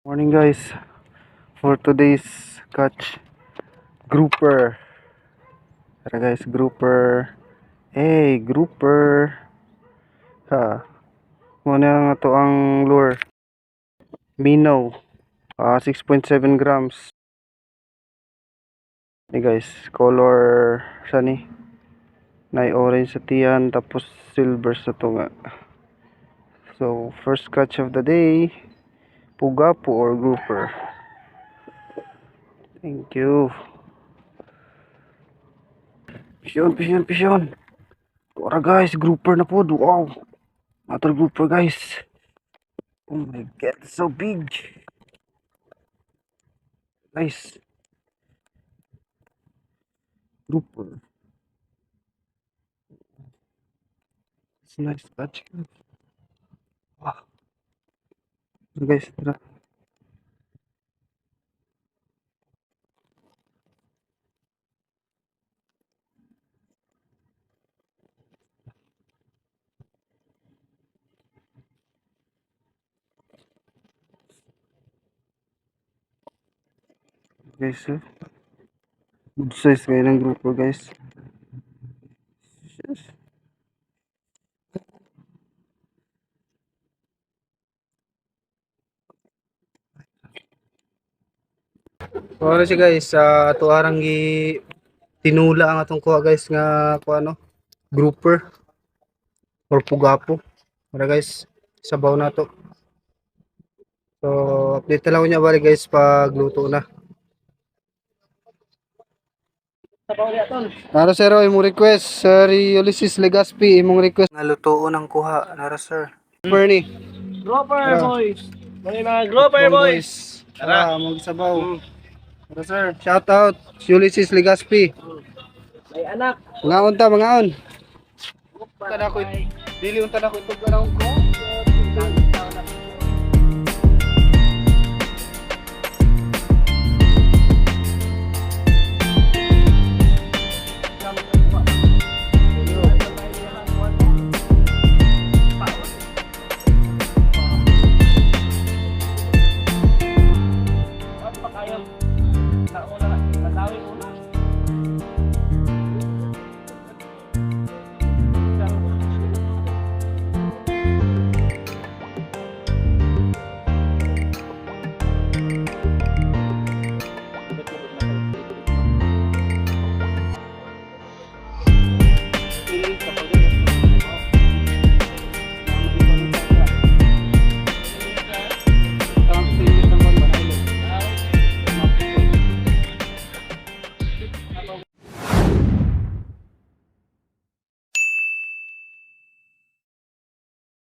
Morning guys, for today's catch grouper. Tara guys, grouper. Hey, grouper. Ha. Muna nga to ang lure. Minnow. 6.7 grams. Hey guys, color siya ni. Nay orange sa tiyan tapos silver sa tunga. So, first catch of the day. Pugapo or grouper. Thank you. Pisyon. Tara guys, grouper na po. Wow. Another grouper guys. Oh my god, it's so big. Nice. Grouper. It's nice catch. Wow. Guys, tara. Guys, good size ngayon ng grouper guys. Yes. So ano siya guys, ato arang tinula ang atong kuha guys nga ano, grouper or pugapo. Para guys, sabaw na to. So update lang ko niya bali guys pag luto na. Nara sir, imong request Sir Ulysses Legaspi, imong request nga lutoon ang kuha. Nara sir. Bernie. Grouper boys! Mga Grouper boys! Tara, magsabaw. Tara sir, shout out Ulysses Legaspi. May anak! Mga unta, mga on. Unta na ko. Dili unta na ko itog ko.